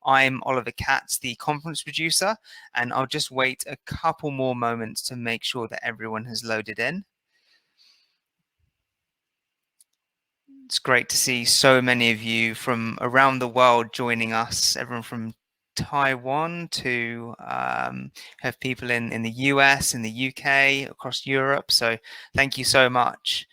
I'm Oliver Katz, the conference producer, and I'll just wait a couple more moments to make sure that everyone has loaded in. It's great to see so many of you from around the world joining us, everyone from Taiwan to have people in the US, in the UK, across Europe. So thank you so much.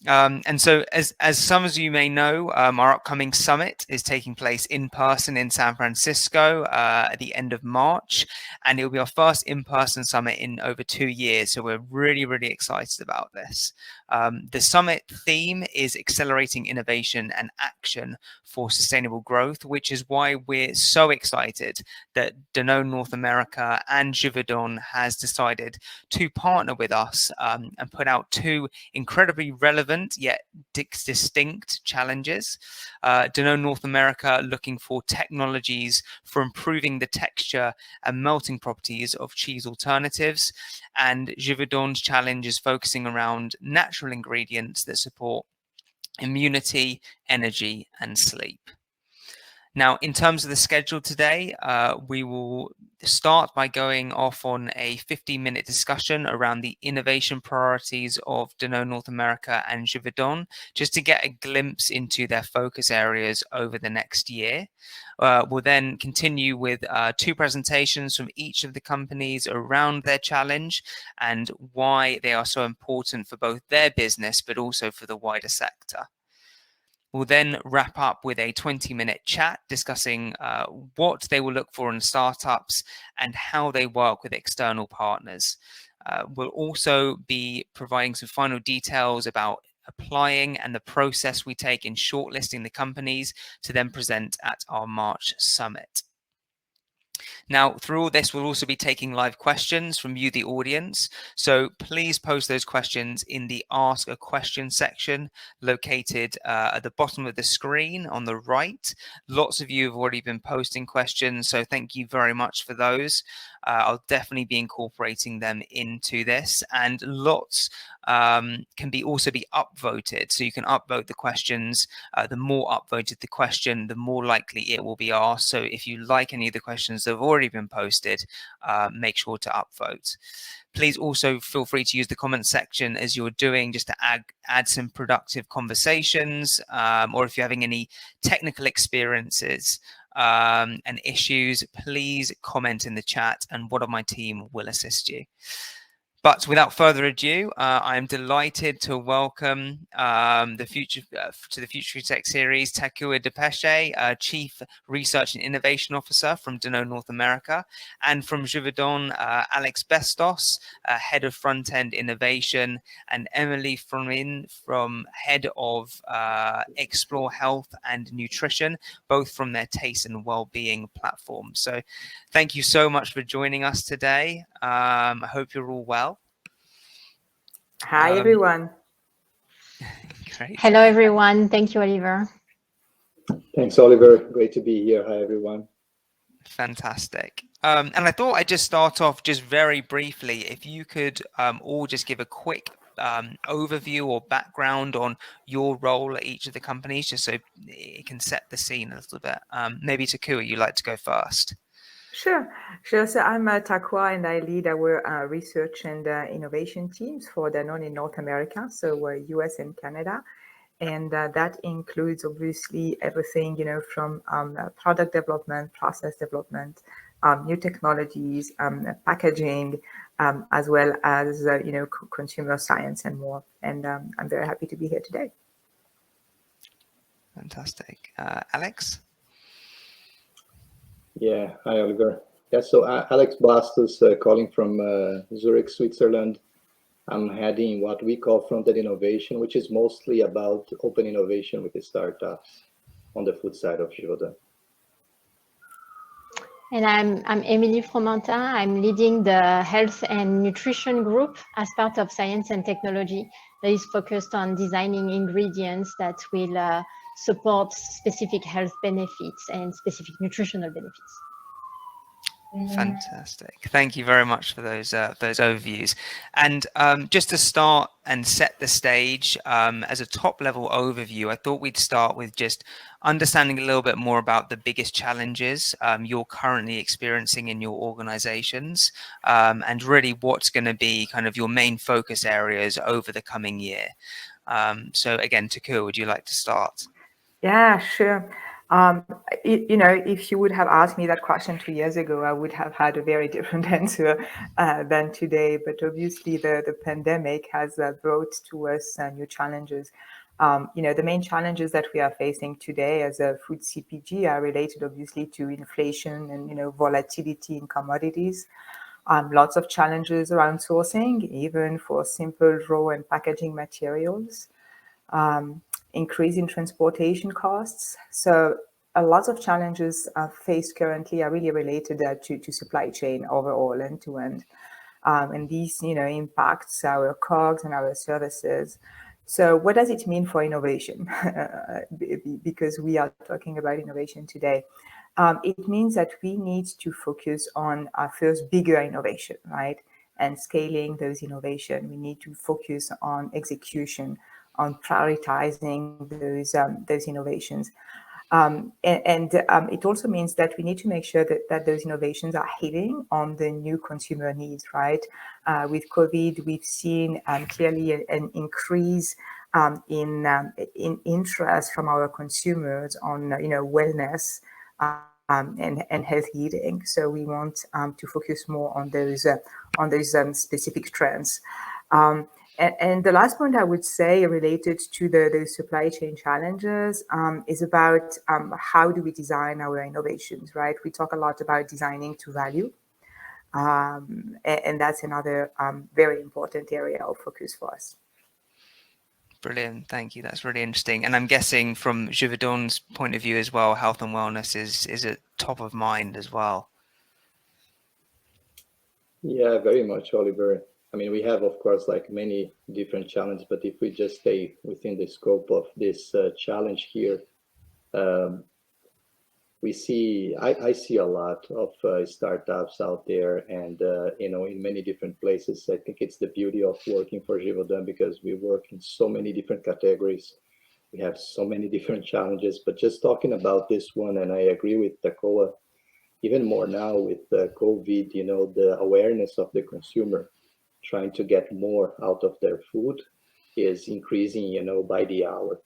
And so as some of you may know, our upcoming summit is taking place in person in San Francisco at the end of March, and it will be our first in-person summit in over 2 years. So we're really, really excited about this. The summit theme is accelerating innovation and action for sustainable growth, which is why we're so excited that Danone North America and Juvederm has decided to partner with us and put out 2 incredibly relevant yet distinct challenges. Danone North America looking for technologies for improving the texture and melting properties of cheese alternatives, and Juvederm's challenge is focusing around natural ingredients that support immunity, energy, and sleep. Now, in terms of the schedule today, we will start by going off on a 15-minute discussion around the innovation priorities of Danone North America and Givaudan, just to get a glimpse into their focus areas over the next year. We'll then continue with 2 presentations from each of the companies around their challenge and why they are so important for both their business, but also for the wider sector. We'll then wrap up with a 20-minute chat discussing what they will look for in startups and how they work with external partners. We'll also be providing some final details about applying and the process we take in shortlisting the companies to then present at our March summit. Now, through all this, we'll also be taking live questions from you, the audience. So please post those questions in the Ask a Question section located at the bottom of the screen on the right. Lots of you have already been posting questions, so thank you very much for those. I'll definitely be incorporating them into this, and lots can also be upvoted. So you can upvote the questions. The more upvoted the question, the more likely it will be asked. So if you like any of the questions that have already been posted, make sure to upvote. Please also feel free to use the comment section as you're doing, just to add some productive conversations, or if you're having any technical experiences and issues, please comment in the chat and one of my team will assist you. But without further ado, I am delighted to welcome to the Future Tech series, Takoua Debeche, Chief Research and Innovation Officer from Danone North America, and from Juvederm, Alex Bastos, Head of Front-End Innovation, and Emilie from Head of Explore Health and Nutrition, both from their Taste and Wellbeing platform. So thank you so much for joining us today. I hope you're all well. Hi, everyone. Great. Hello, everyone. Thank you, Oliver. Thanks, Oliver. Great to be here. Hi, everyone. Fantastic. And I thought I'd just start off just very briefly. If you could all just give a quick overview or background on your role at each of the companies, just so it can set the scene a little bit. Maybe Takoua, you'd like to go first. Sure. So I'm Takoua, and I lead our research and innovation teams for Danone in North America, so we're US and Canada. And that includes obviously everything, from product development, process development, new technologies, packaging, as well as, consumer science and more. And I'm very happy to be here today. Fantastic. Alex? Yeah, hi, Oliver. Yeah, so Alex Bastos, calling from Zurich, Switzerland. I'm heading what we call front-end innovation, which is mostly about open innovation with the startups on the food side of Givaudan. And I'm Emilie Fromentin. I'm leading the health and nutrition group as part of science and technology that is focused on designing ingredients that will support specific health benefits and specific nutritional benefits. Fantastic. Thank you very much for those overviews. And just to start and set the stage, as a top level overview, I thought we'd start with just understanding a little bit more about the biggest challenges you're currently experiencing in your organizations, and really what's going to be kind of your main focus areas over the coming year. So again, Takoua, would you like to start? Yeah, sure. If you would have asked me that question 2 years ago, I would have had a very different answer than today. But obviously, the pandemic has brought to us new challenges. The main challenges that we are facing today as a food CPG are related, obviously, to inflation and volatility in commodities. Lots of challenges around sourcing, even for simple raw and packaging materials. Increase in transportation costs. So a lot of challenges faced currently are really related to supply chain overall, end to end. And these, impacts our COGS and our services. So what does it mean for innovation? Because we are talking about innovation today. It means that we need to focus on our first bigger innovation, right? And scaling those innovation. We need to focus on execution, on prioritizing those innovations. It also means that we need to make sure that those innovations are hitting on the new consumer needs, right? With COVID, we've seen clearly an increase in interest from our consumers on wellness and healthy eating. So we want to focus more on those specific trends. And the last point I would say related to the supply chain challenges is about how do we design our innovations, right? We talk a lot about designing to value. And that's another very important area of focus for us. Brilliant. Thank you. That's really interesting. And I'm guessing from Juvederm's point of view as well, health and wellness is at top of mind as well. Yeah, very much, Oliver. I mean, we have, of course, like many different challenges, but if we just stay within the scope of this challenge here, I see a lot of startups out there, and in many different places. I think it's the beauty of working for Givaudan because we work in so many different categories. We have so many different challenges. But just talking about this one, and I agree with Takoua, even more now with COVID, the awareness of the consumer trying to get more out of their food is increasing, by the hour.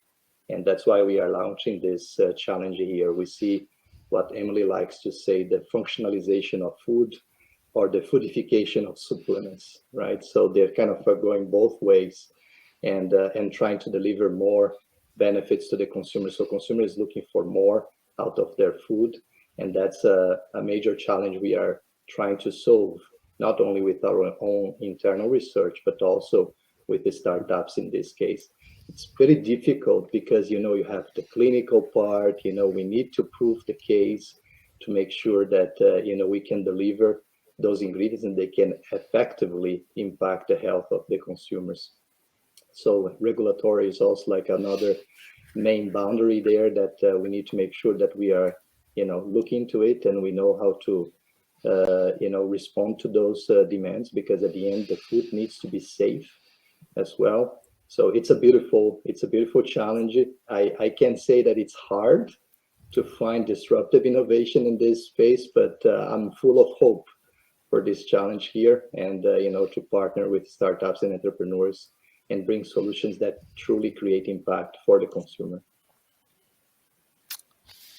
And that's why we are launching this challenge here. We see what Emilie likes to say, the functionalization of food or the foodification of supplements, right? So they're kind of going both ways and trying to deliver more benefits to the consumer. So consumer is looking for more out of their food. And that's a major challenge we are trying to solve, not only with our own internal research, but also with the startups in this case. It's pretty difficult because, you have the clinical part, we need to prove the case to make sure that, we can deliver those ingredients and they can effectively impact the health of the consumers. So regulatory is also like another main boundary there that we need to make sure that we are, looking into it and we know how to, respond to those demands, because at the end, the food needs to be safe as well. So it's a beautiful challenge. I can't say that it's hard to find disruptive innovation in this space, but I'm full of hope for this challenge here and, to partner with startups and entrepreneurs and bring solutions that truly create impact for the consumer.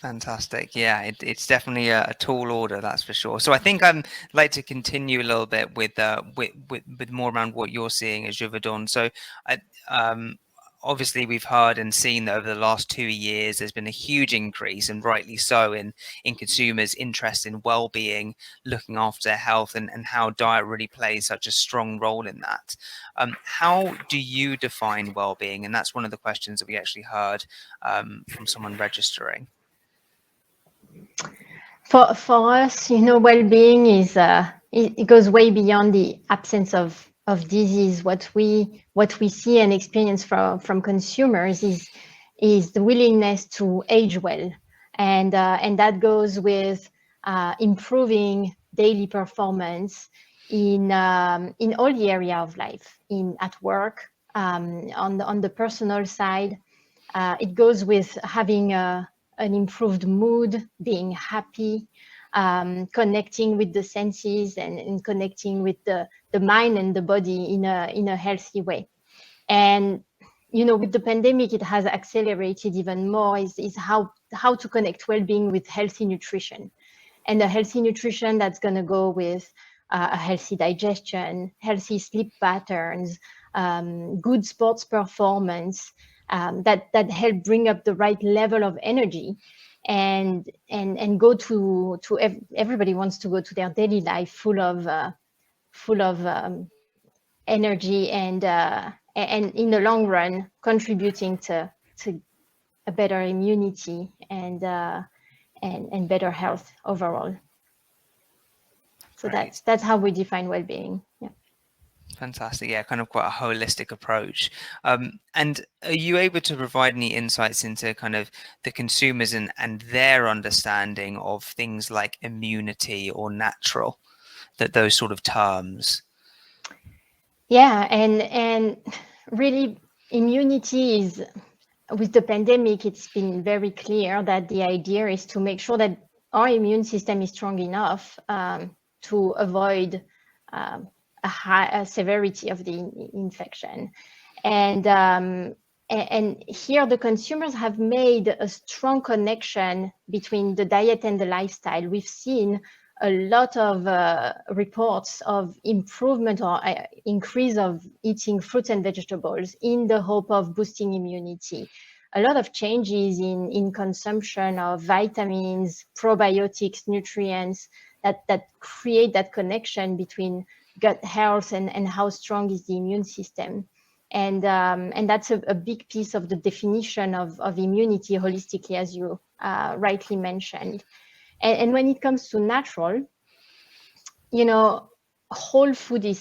Fantastic. Yeah, it's definitely a tall order, that's for sure. So I think I'd like to continue a little bit with more around what you're seeing as Juvederm. So obviously we've heard and seen that over the last 2 years there's been a huge increase, and rightly so, in consumers' interest in well-being, looking after their health, and how diet really plays such a strong role in that. How do you define well-being? And that's one of the questions that we actually heard from someone registering. For us, well-being is it goes way beyond the absence of disease. What we see and experience from consumers is the willingness to age well, and that goes with improving daily performance in all the area of life, at work, on the personal side. It goes with having an improved mood, being happy, connecting with the senses, and connecting with the mind and the body in a healthy way. And with the pandemic, it has accelerated even more is how to connect well-being with healthy nutrition, and a healthy nutrition that's going to go with a healthy digestion, healthy sleep patterns, good sports performance, that help bring up the right level of energy, and go to everybody wants to go to their daily life full of energy, and in the long run contributing to a better immunity and better health overall. So Great. that's how we define well-being. Yeah. Fantastic. Yeah, kind of quite a holistic approach. And are you able to provide any insights into kind of the consumers and their understanding of things like immunity or natural, those sort of terms? Yeah, and really immunity is, with the pandemic, it's been very clear that the idea is to make sure that our immune system is strong enough to avoid a high severity of the infection. And here the consumers have made a strong connection between the diet and the lifestyle. We've seen a lot of reports of improvement or increase of eating fruits and vegetables in the hope of boosting immunity. A lot of changes in consumption of vitamins, probiotics, nutrients that create that connection between gut health and how strong is the immune system. And that's a big piece of the definition of immunity holistically, as you rightly mentioned. And when it comes to natural, whole food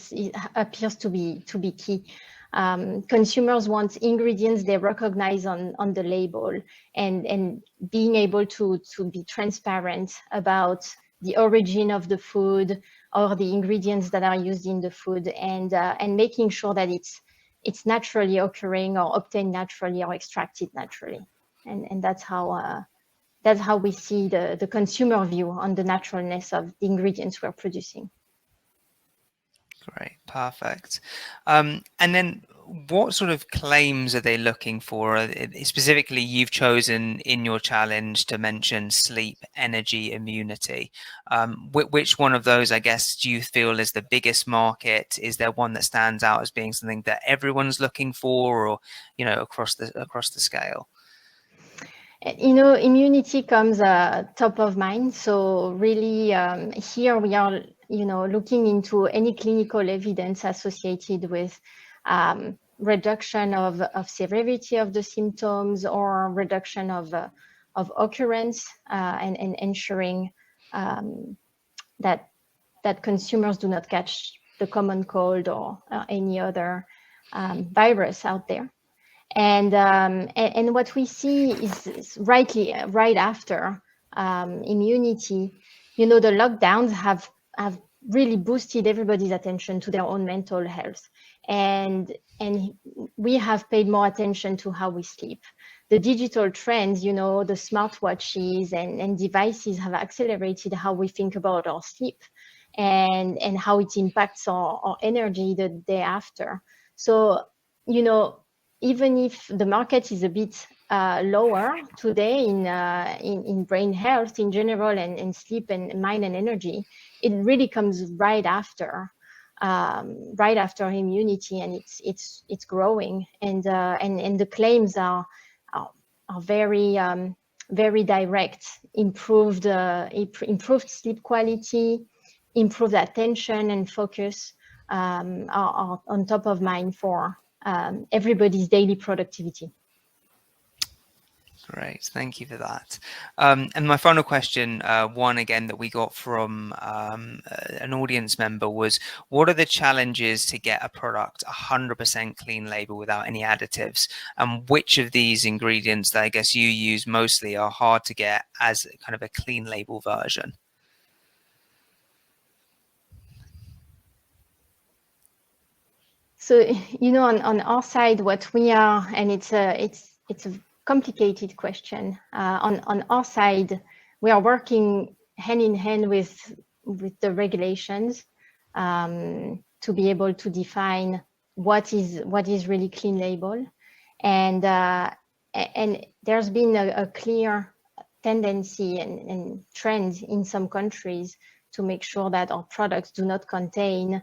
appears to be key. Consumers want ingredients they recognize on the label, and being able to be transparent about the origin of the food or the ingredients that are used in the food, and making sure that it's naturally occurring or obtained naturally or extracted naturally. And that's how we see the consumer view on the naturalness of the ingredients we're producing. Great, perfect. And then what sort of claims are they looking for? Specifically, you've chosen in your challenge to mention sleep, energy, immunity. Which one of those, I guess, do you feel is the biggest market? Is there one that stands out as being something that everyone's looking for, or across the scale? Immunity comes top of mind. So really, here we are, looking into any clinical evidence associated with reduction of severity of the symptoms, or reduction of occurrence, and ensuring that consumers do not catch the common cold or any other virus out there. And what we see is right after immunity, the lockdowns have really boosted everybody's attention to their own mental health, and we have paid more attention to how we sleep. The digital trends, the smartwatches and devices have accelerated how we think about our sleep, and how it impacts our energy the day after. So even if the market is a bit lower today in brain health in general, and sleep and mind and energy, it really comes right after immunity, and it's growing, and the claims are very very direct. Improved sleep quality, improved attention and focus are on top of mind for everybody's daily productivity. Great, thank you for that. And my final question, one again that we got from an audience member, was what are the challenges to get a product 100% clean label without any additives? And which of these ingredients that I guess you use mostly are hard to get as kind of a clean label version? So, on our side, what we are, and it's a complicated question. On our side, we are working hand in hand with the regulations to be able to define what is really clean label, and there's been a clear tendency and trend in some countries to make sure that our products do not contain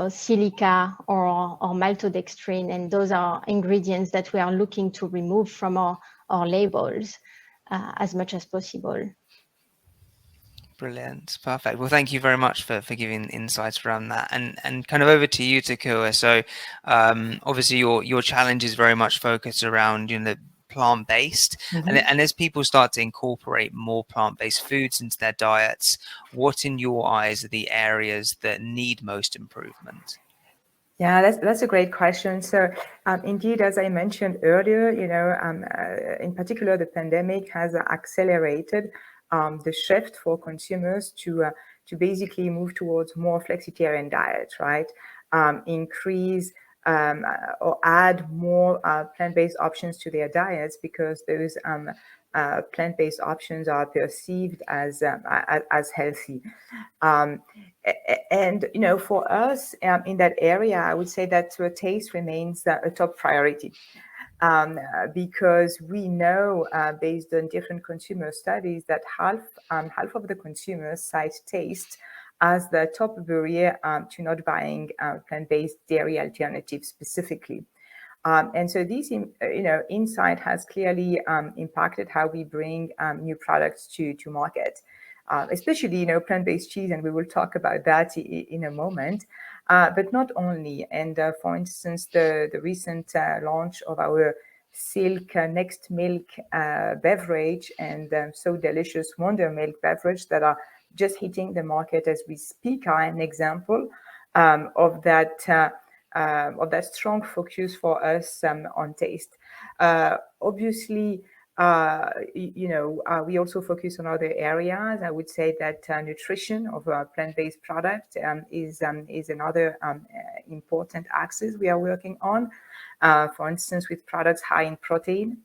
silica or maltodextrin, and those are ingredients that we are looking to remove from our labels as much as possible. Brilliant. Perfect. Well, thank you very much for giving insights around that. And kind of over to you, Takoua. So obviously your challenge is very much focused around the plant-based. And as people start to incorporate more plant-based foods into their diets, what in your eyes are the areas that need most improvement? Yeah, that's a great question. So indeed, as I mentioned earlier, in particular, the pandemic has accelerated the shift for consumers to basically move towards more flexitarian diets, right? Increase or add more plant-based options to their diets, because those plant-based options are perceived as healthy. And for us in that area, I would say that taste remains a top priority. Because we know, based on different consumer studies, that half of the consumers cite taste as the top barrier to not buying plant-based dairy alternatives specifically. And so this, insight has clearly impacted how we bring new products to market, especially, plant-based cheese, and we will talk about that in a moment. But not only. And for instance, the recent launch of our Silk Next Milk beverage and So Delicious Wonder Milk beverage that are just hitting the market as we speak are an example of that strong focus for us on taste. Obviously, we also focus on other areas. I would say that nutrition of a plant-based product is another important axis we are working on. For instance, with products high in protein,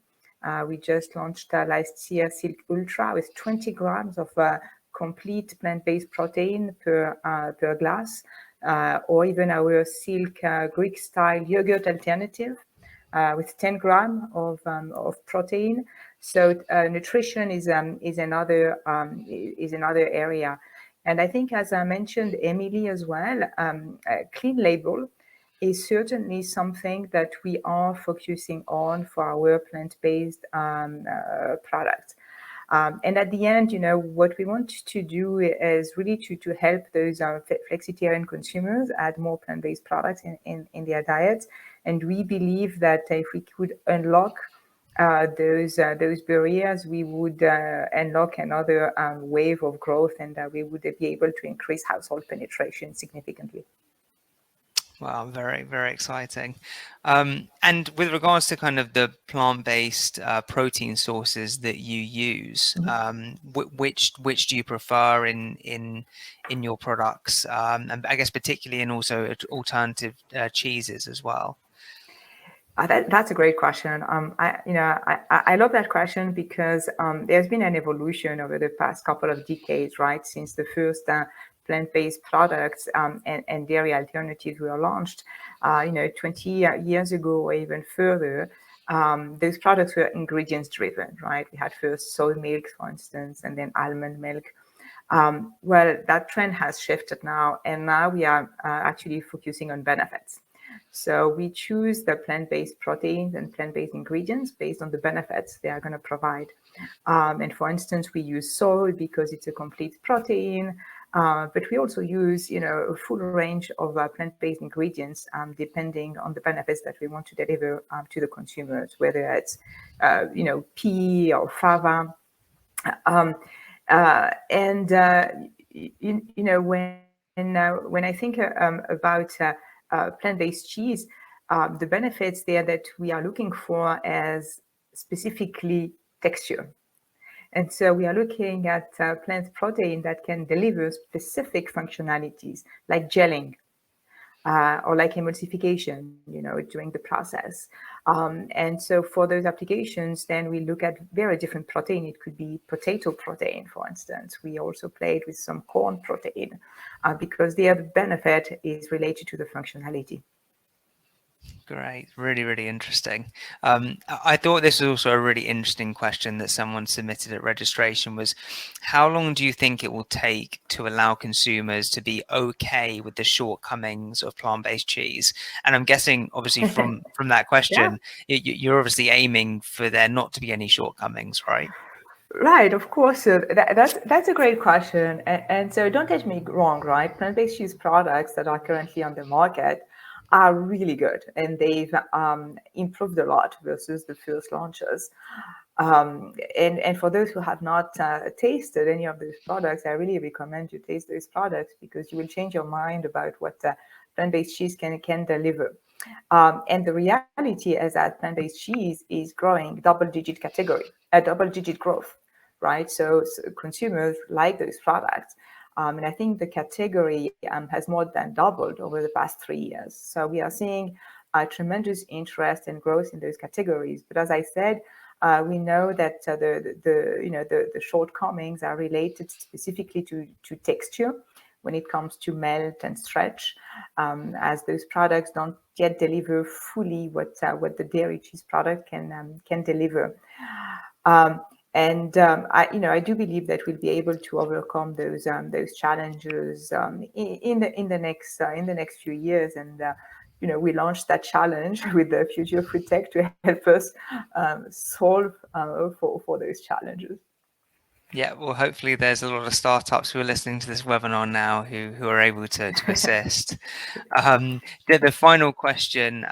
we just launched last year Silk Ultra with 20 grams of complete plant-based protein per glass, or even our Silk Greek-style yogurt alternative with 10 grams of protein. So nutrition is another area. And I think, as I mentioned, Emilie, as well, clean label is certainly something that we are focusing on for our plant-based products. And at the end, what we want to do is really to help those flexitarian consumers add more plant-based products in their diets. And we believe that if we could unlock those barriers, we would unlock another wave of growth, and we would be able to increase household penetration significantly. Wow, very, very exciting. And with regards to kind of the plant-based protein sources that you use, which do you prefer in your products? And I guess particularly in also alternative cheeses as well. That's a great question. I love that question because there's been an evolution over the past couple of decades, right? Since the first plant-based products and dairy alternatives were launched, 20 years ago or even further. Those products were ingredients driven, right? We had first soy milk, for instance, and then almond milk. Well, that trend has shifted now, and now we are actually focusing on benefits. So we choose the plant-based proteins and plant-based ingredients based on the benefits they are going to provide. And for instance, we use soy because it's a complete protein, but we also use, a full range of plant-based ingredients depending on the benefits that we want to deliver to the consumers, whether it's, pea or fava. When I think about plant-based cheese, the benefits there that we are looking for is specifically texture. And so we are looking at plant protein that can deliver specific functionalities like gelling, or like emulsification, during the process. And so for those applications, then we look at very different protein. It could be potato protein, for instance. We also played with some corn protein because the other benefit is related to the functionality. Great. Really, really interesting. I thought this was also a really interesting question that someone submitted at registration was, how long do you think it will take to allow consumers to be okay with the shortcomings of plant-based cheese? And I'm guessing, obviously, from that question, you're obviously aiming for there not to be any shortcomings, right? Right, of course. So that's a great question. And so don't get me wrong, right? Plant-based cheese products that are currently on the market are really good, and they've improved a lot versus the first launches. And for those who have not tasted any of those products, I really recommend you taste those products because you will change your mind about what plant-based cheese can deliver. And the reality is that plant-based cheese is growing double-digit growth, right? So consumers like those products. And I think the category has more than doubled over the past 3 years. So we are seeing tremendous interest and growth in those categories. But as I said, we know that the shortcomings are related specifically to texture when it comes to melt and stretch, as those products don't yet deliver fully what the dairy cheese product can deliver. I do believe that we'll be able to overcome those challenges in the next few years. And we launched that challenge with the Future Food Tech to help us solve for those challenges. Yeah, well, hopefully there's a lot of startups who are listening to this webinar now who are able to assist. The final question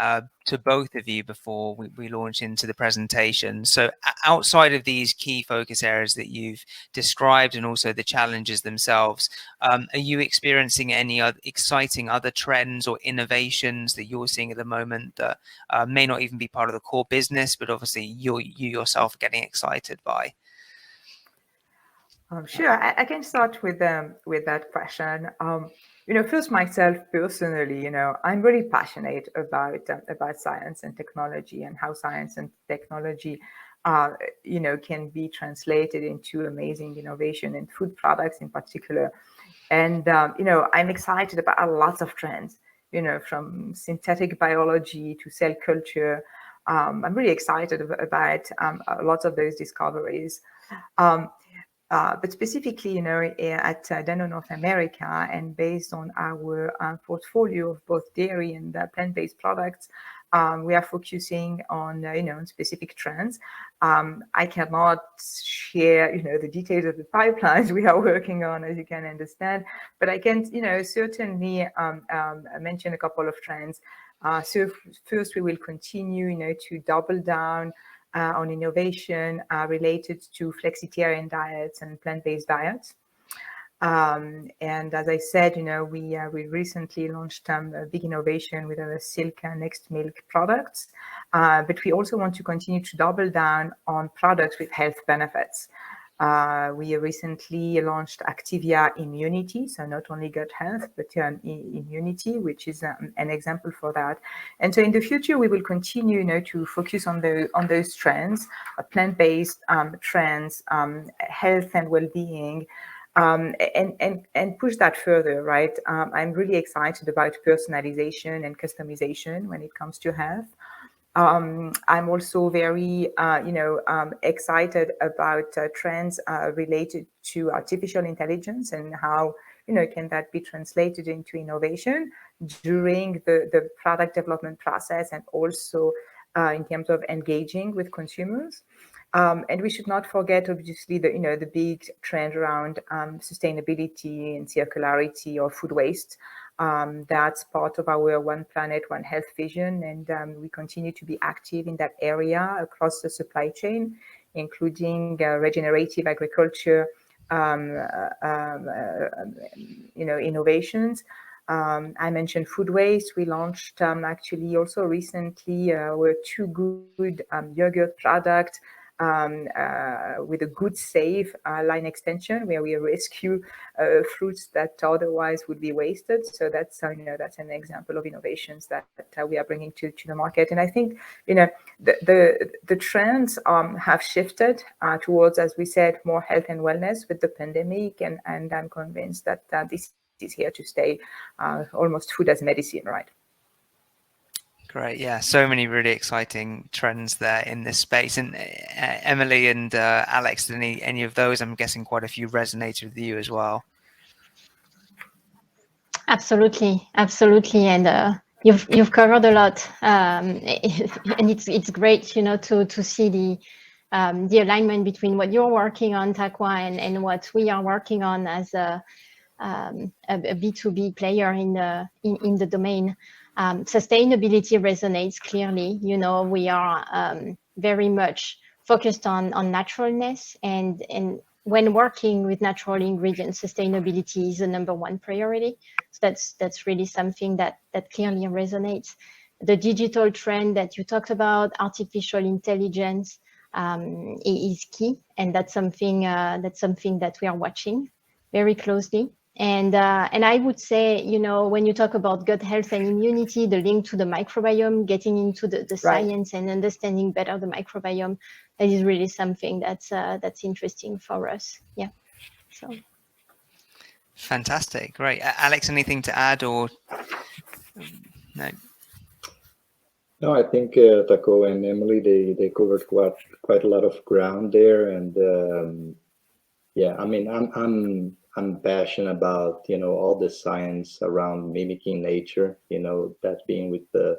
to both of you before we launch into the presentation. So outside of these key focus areas that you've described and also the challenges themselves, are you experiencing any exciting other trends or innovations that you're seeing at the moment that may not even be part of the core business, but obviously you yourself are getting excited by? Sure, I can start with that question. First, myself personally, I'm really passionate about science and technology and how science and technology, can be translated into amazing innovation in food products in particular. And I'm excited about lots of trends, from synthetic biology to cell culture. I'm really excited about lots of those discoveries. But specifically, at Danone North America, and based on our portfolio of both dairy and plant-based products, we are focusing on, specific trends. I cannot share, the details of the pipelines we are working on, as you can understand, but I can, certainly mention a couple of trends. So first, we will continue, to double down on innovation related to flexitarian diets and plant-based diets. And as I said, we recently launched a big innovation with our Silk Next Milk products, but we also want to continue to double down on products with health benefits. We recently launched Activia Immunity, so not only gut health, but immunity, which is an example for that. And so in the future, we will continue, to focus on those trends, plant-based trends, health and well-being, and push that further, right? I'm really excited about personalization and customization when it comes to health. I'm also very, excited about trends related to artificial intelligence and how, can that be translated into innovation during the product development process and also in terms of engaging with consumers. And we should not forget, obviously, the big trend around sustainability and circularity or food waste. That's part of our One Planet, One Health vision, and we continue to be active in that area across the supply chain, including regenerative agriculture, innovations. I mentioned food waste. We launched actually also recently were two good yogurt products with a good save line extension where we rescue fruits that otherwise would be wasted. So that's that's an example of innovations that we are bringing to the market. And I think the trends have shifted towards, as we said, more health and wellness with the pandemic, and I'm convinced that this is here to stay, almost food as medicine, right? Great, yeah, so many really exciting trends there in this space. And Emilie and Alex, did any of those, I'm guessing quite a few resonated with you as well. Absolutely, and you've covered a lot, and it's great, to see the alignment between what you're working on, Takoua, and what we are working on as a B2B player in the domain. Sustainability resonates clearly. We are very much focused on naturalness, and when working with natural ingredients, sustainability is the number one priority. So that's really something that clearly resonates. The digital trend that you talked about, artificial intelligence, is key, and that's something that we are watching very closely. And I would say, when you talk about gut health and immunity, the link to the microbiome, getting into the science and understanding better the microbiome, that is really something that's interesting for us. Yeah. So. Fantastic, great. Alex, anything to add or no? No, I think Takoua and Emilie, they covered quite a lot of ground there, and yeah, I mean, I'm passionate about all the science around mimicking nature, that being with the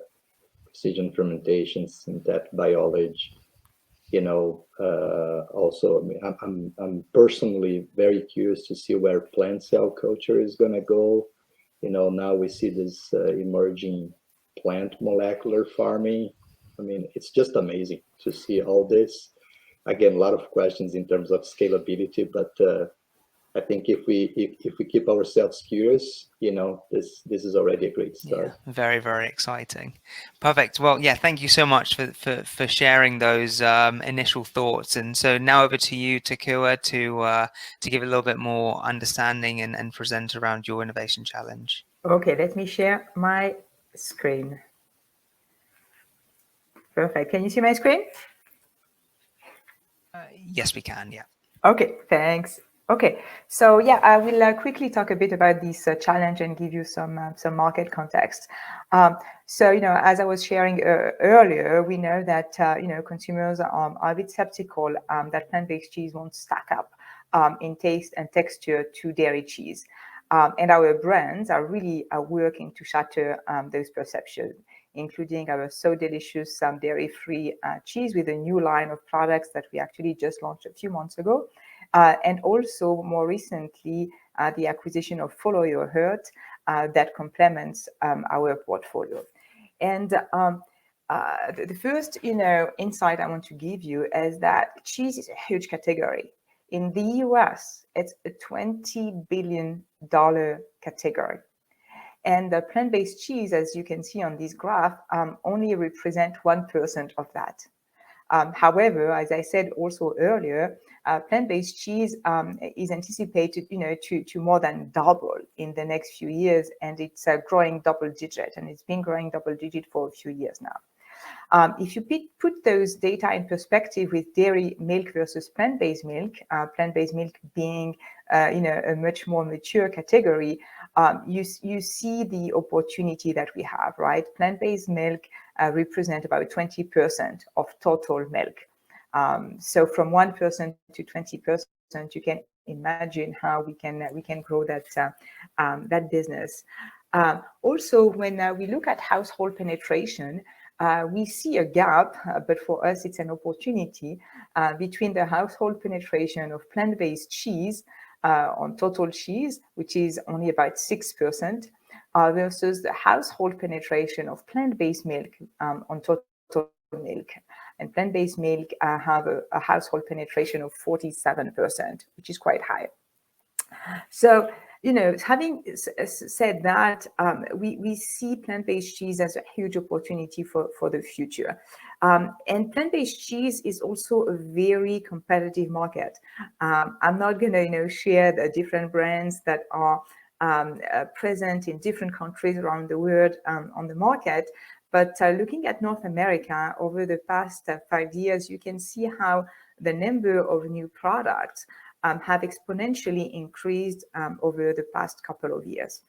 precision fermentation, synthetic biology, also, I mean, I'm personally very curious to see where plant cell culture is going to go. Now we see this emerging plant molecular farming. I mean, it's just amazing to see all this. Again, a lot of questions in terms of scalability, but I think if we keep ourselves curious, this is already a great start. Yeah, very, very exciting. Perfect. Well, yeah, thank you so much for sharing those initial thoughts. And so now over to you, Takoua, to give a little bit more understanding and present around your innovation challenge. Okay, let me share my screen. Perfect. Can you see my screen? Yes, we can. Yeah. Okay, thanks. Okay, so yeah, I will quickly talk a bit about this challenge and give you some market context. So as I was sharing earlier, we know that consumers are a bit skeptical that plant-based cheese won't stack up in taste and texture to dairy cheese, and our brands are really working to shatter those perceptions, including our So Delicious dairy-free cheese with a new line of products that we actually just launched a few months ago. And also more recently, the acquisition of Follow Your Heart that complements our portfolio. And the first, insight I want to give you is that cheese is a huge category. In the US, it's a $20 billion category. And the plant-based cheese, as you can see on this graph, only represent 1% of that. However, as I said also earlier, plant-based cheese is anticipated, to more than double in the next few years, and it's growing double-digit, and it's been growing double-digit for a few years now. If you put those data in perspective with dairy milk versus plant-based milk being, a much more mature category, you see the opportunity that we have, right? Plant-based milk represent about 20% of total milk. So from 1% to 20%, you can imagine how we can grow that business. Also, when we look at household penetration, we see a gap, but for us, it's an opportunity between the household penetration of plant-based cheese on total cheese, which is only about 6%, versus the household penetration of plant-based milk on total milk. And plant-based milk have a household penetration of 47%, which is quite high. So, having said that, we see plant-based cheese as a huge opportunity for the future. And plant-based cheese is also a very competitive market. I'm not going to share the different brands that are present in different countries around the world on the market. But looking at North America over the past 5 years, you can see how the number of new products have exponentially increased over the past couple of years.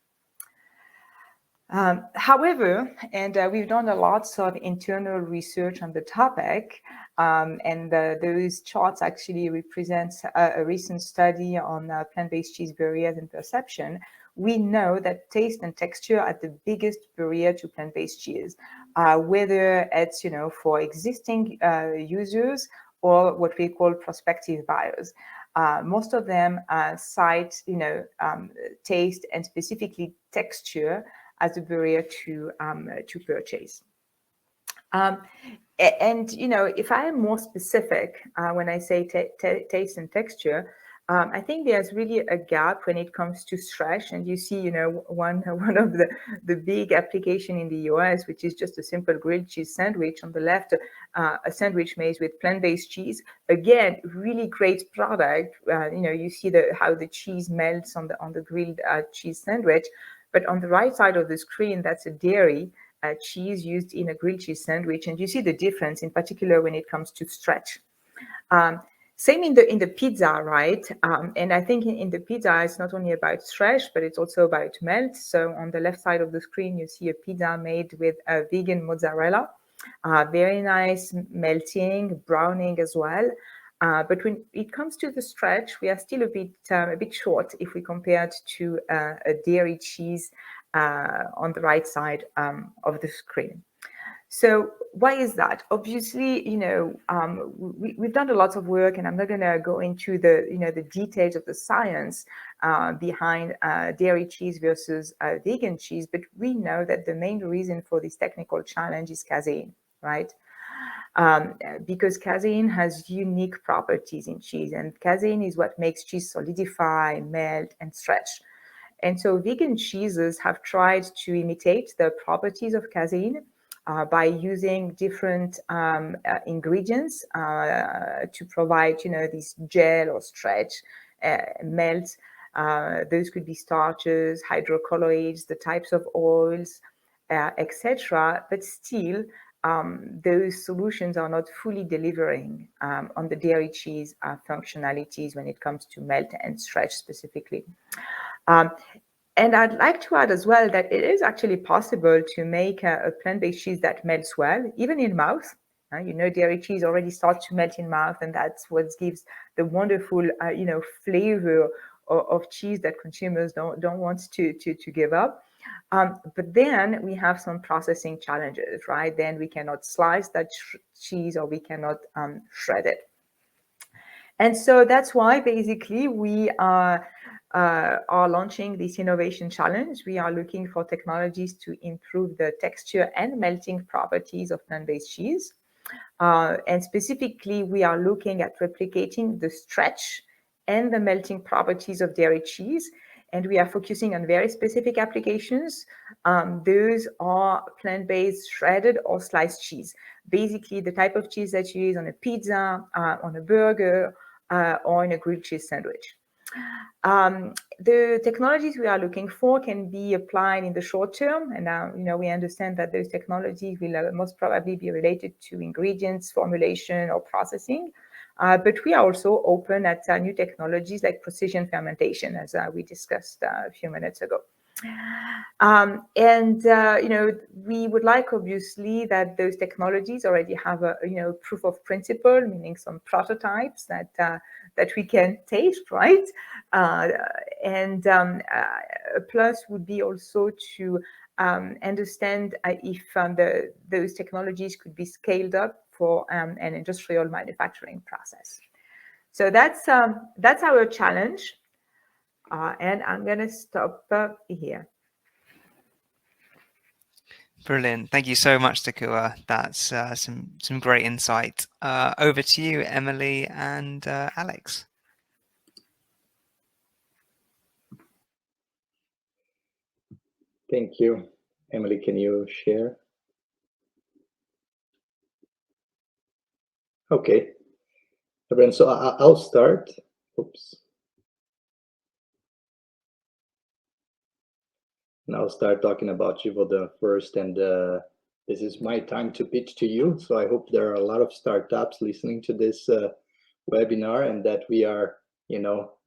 However, and we've done a lot of internal research on the topic, and those charts actually represent a recent study on plant-based cheese barriers and perception. We know that taste and texture are the biggest barrier to plant-based cheese, whether it's for existing users or what we call prospective buyers. Most of them cite taste and specifically texture as a barrier to purchase. And if I am more specific when I say taste and texture, I think there's really a gap when it comes to stretch. And you see, one of the big application in the US, which is just a simple grilled cheese sandwich. On the left, a sandwich made with plant-based cheese. Again, really great product. You see how the cheese melts on the grilled cheese sandwich. But on the right side of the screen, that's a dairy cheese used in a grilled cheese sandwich. And you see the difference, in particular, when it comes to stretch. Same in the pizza, right? And I think in the pizza, it's not only about stretch, but it's also about melt. So on the left side of the screen, you see a pizza made with a vegan mozzarella. Very nice melting, browning as well. But when it comes to the stretch, we are still a bit short if we compare it to a dairy cheese on the right side of the screen. So why is that? Obviously, we've done a lot of work, and I'm not going to go into the details of the science behind dairy cheese versus vegan cheese, but we know that the main reason for this technical challenge is casein, right? Because casein has unique properties in cheese, and casein is what makes cheese solidify, melt, and stretch. And so vegan cheeses have tried to imitate the properties of casein by using different ingredients to provide, this gel or stretch, melt. Those could be starches, hydrocolloids, the types of oils, etc. But still, those solutions are not fully delivering on the dairy cheese functionalities when it comes to melt and stretch specifically. And I'd like to add as well that it is actually possible to make a plant-based cheese that melts well, even in mouth. Dairy cheese already starts to melt in mouth, and that's what gives the wonderful, flavor of cheese that consumers don't want to give up. But then we have some processing challenges, right? Then we cannot slice that cheese, or we cannot shred it. And so that's why basically we are launching this innovation challenge. We are looking for technologies to improve the texture and melting properties of plant-based cheese. And specifically, we are looking at replicating the stretch and the melting properties of dairy cheese. And we are focusing on very specific applications. Those are plant-based shredded or sliced cheese. Basically, the type of cheese that you use on a pizza, on a burger, or in a grilled cheese sandwich. The technologies we are looking for can be applied in the short term. And now, we understand that those technologies will most probably be related to ingredients, formulation, or processing. But we are also open at new technologies like precision fermentation, as we discussed a few minutes ago. We would like, obviously, that those technologies already have a proof of principle, meaning some prototypes that we can taste, right? A plus would be also to understand if those technologies could be scaled up for an industrial manufacturing process. So that's our challenge. And I'm going to stop here. Brilliant. Thank you so much, Takoua. That's some great insight. Over to you, Emilie and Alex. Thank you. Emilie, can you share? Okay, everyone, so I'll start. Oops. And I'll start talking about Givaudan first, and this is my time to pitch to you. So I hope there are a lot of startups listening to this webinar, and that we are,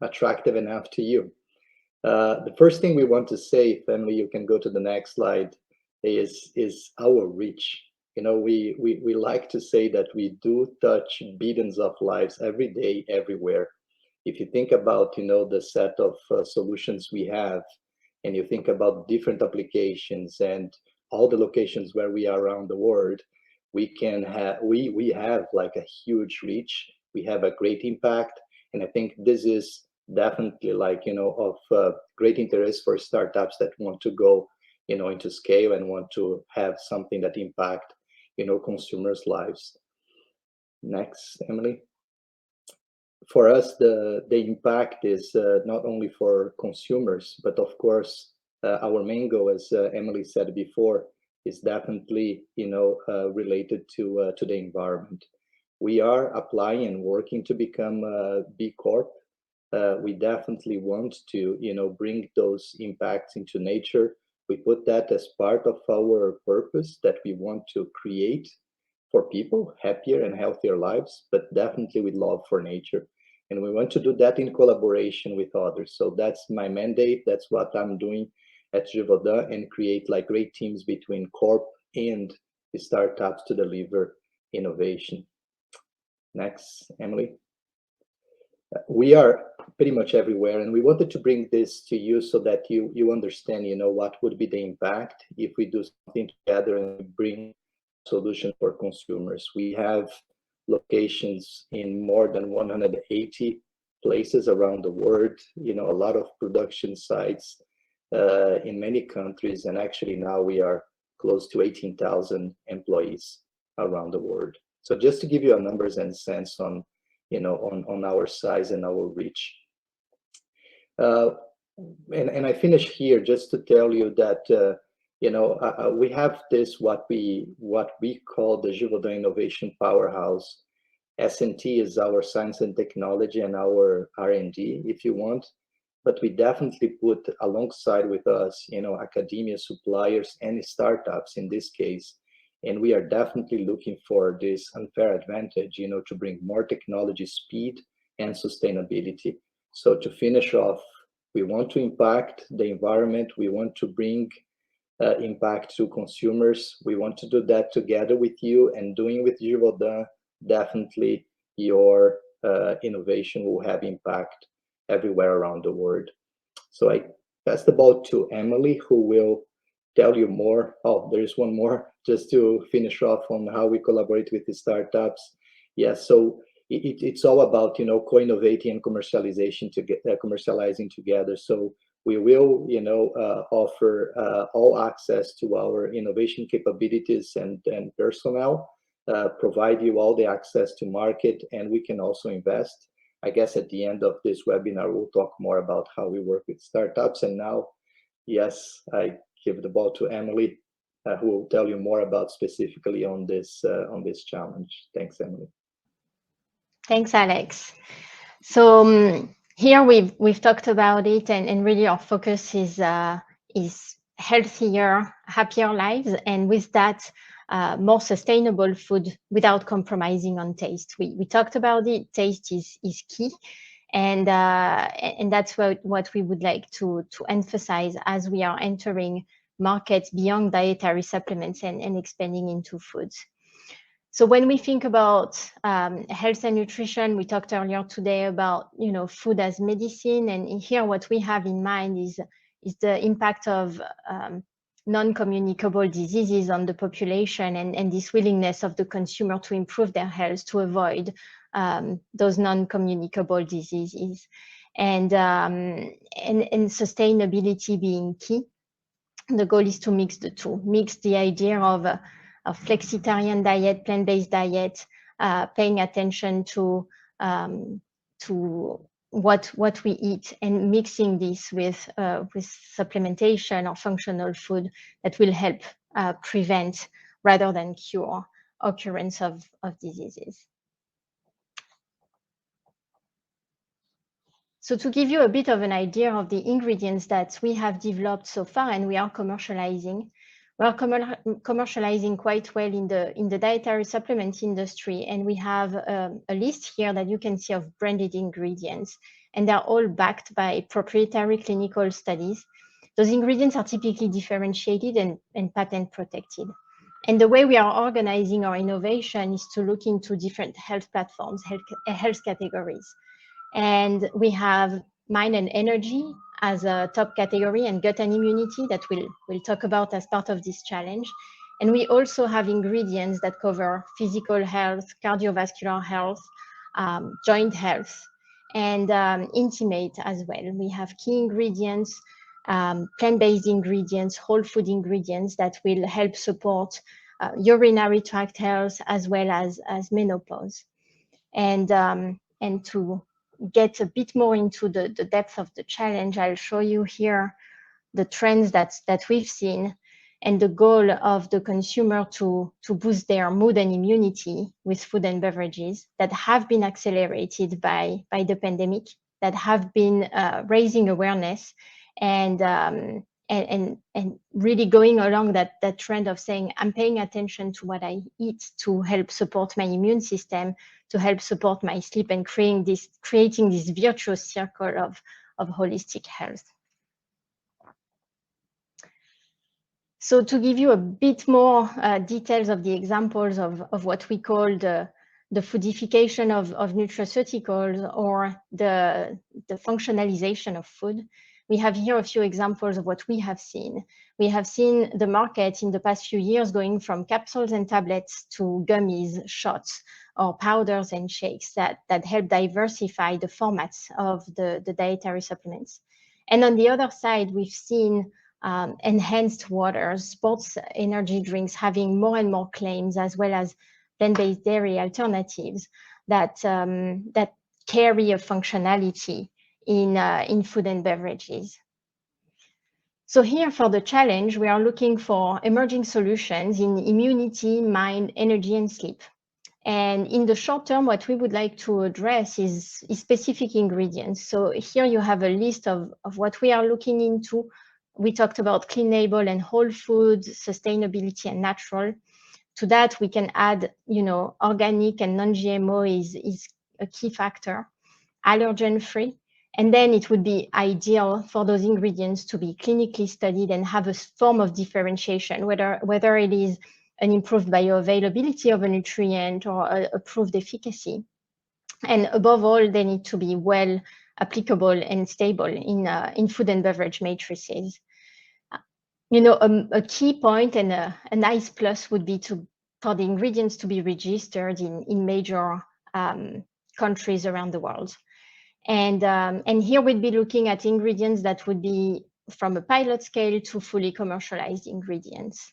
attractive enough to you. The first thing we want to say, family, you can go to the next slide, is our reach. We like to say that we do touch billions of lives every day, everywhere. If you think about, the set of solutions we have, and you think about different applications and all the locations where we are around the world, we have like a huge reach. We have a great impact, and I think this is definitely of great interest for startups that want to go into scale and want to have something that impact consumers' lives. Next, Emilie. For us, the impact is not only for consumers, but of course our main goal, as Emilie said before, is definitely related to the environment. We are applying and working to become a B Corp. We definitely want to bring those impacts into nature. We put that as part of our purpose, that we want to create for people happier and healthier lives, but definitely with love for nature. And we want to do that in collaboration with others. So that's my mandate. That's what I'm doing at Givaudan, and create like great teams between corp and the startups to deliver innovation. Next, Emilie. We are pretty much everywhere, and we wanted to bring this to you so that you understand, what would be the impact if we do something together and bring solution for consumers. We have locations in more than 180 places around the world, a lot of production sites in many countries, and actually now we are close to 18,000 employees around the world. So just to give you a numbers and sense on on our size and our reach. And I finish here just to tell you that we have this what we call the Givaudan Innovation Powerhouse. S&T is our science and technology and our R&D, if you want, but we definitely put alongside with us, academia, suppliers, and startups in this case. And we are definitely looking for this unfair advantage, to bring more technology, speed, and sustainability. So to finish off, we want to impact the environment. We want to bring impact to consumers. We want to do that together with you, and doing with Givaudan, definitely your innovation will have impact everywhere around the world. So I pass the ball to Emilie, who will tell you more. Oh, there is one more just to finish off on how we collaborate with the startups. Yes, so it's all about co-innovating and commercializing together. So we will offer all access to our innovation capabilities and personnel, provide you all the access to market, and we can also invest. I guess at the end of this webinar we'll talk more about how we work with startups. And now, yes, I give the ball to Emilie, who will tell you more about specifically on this challenge. Thanks, Emilie. Thanks, Alex. So here we've talked about it, and really our focus is healthier, happier lives, and with that, more sustainable food without compromising on taste. We talked about it. Taste is key. And that's what we would like to emphasize as we are entering markets beyond dietary supplements and expanding into foods. So when we think about health and nutrition, we talked earlier today about food as medicine, and here what we have in mind is the impact of non-communicable diseases on the population, and this willingness of the consumer to improve their health to avoid those non-communicable diseases, and sustainability being key. The goal is to mix the two, mix the idea of flexitarian diet, plant-based diet, paying attention to what we eat and mixing this with supplementation or functional food that will help prevent rather than cure occurrence of diseases. So to give you a bit of an idea of the ingredients that we have developed so far and we are commercializing, we are commercializing quite well in the dietary supplement industry, and we have a list here that you can see of branded ingredients, and they're all backed by proprietary clinical studies. Those ingredients are typically differentiated and patent protected. And the way we are organizing our innovation is to look into different health platforms, health categories. And we have mind and energy as a top category, and gut and immunity that we'll talk about as part of this challenge. And we also have ingredients that cover physical health, cardiovascular health, joint health, and intimate as well. We have key ingredients, plant-based ingredients, whole food ingredients that will help support urinary tract health as well as menopause. And to get a bit more into the depth of the challenge, I'll show you here the trends that we've seen and the goal of the consumer to boost their mood and immunity with food and beverages that have been accelerated by the pandemic, that have been raising awareness and really going along that trend of saying, I'm paying attention to what I eat to help support my immune system, to help support my sleep, and creating this virtuous circle of holistic health. So to give you a bit more details of the examples of what we call the foodification of nutraceuticals, or the functionalization of food, we have here a few examples of what we have seen. We have seen the market in the past few years going from capsules and tablets to gummies, shots, or powders and shakes that help diversify the formats of the dietary supplements. And on the other side, we've seen enhanced waters, sports energy drinks having more and more claims, as well as plant-based dairy alternatives that carry a functionality in food and beverages. So here for the challenge, we are looking for emerging solutions in immunity, mind, energy, and sleep. And in the short term, what we would like to address is specific ingredients. So here you have a list of what we are looking into. We talked about clean label and whole foods, sustainability and natural. To that, we can add, organic and non-GMO is a key factor, allergen-free. And then it would be ideal for those ingredients to be clinically studied and have a form of differentiation, whether it is an improved bioavailability of a nutrient or a proved efficacy. And above all, they need to be well applicable and stable in food and beverage matrices. A key point and a nice plus would be for the ingredients to be registered in major countries around the world. And here we'd be looking at ingredients that would be from a pilot scale to fully commercialized ingredients.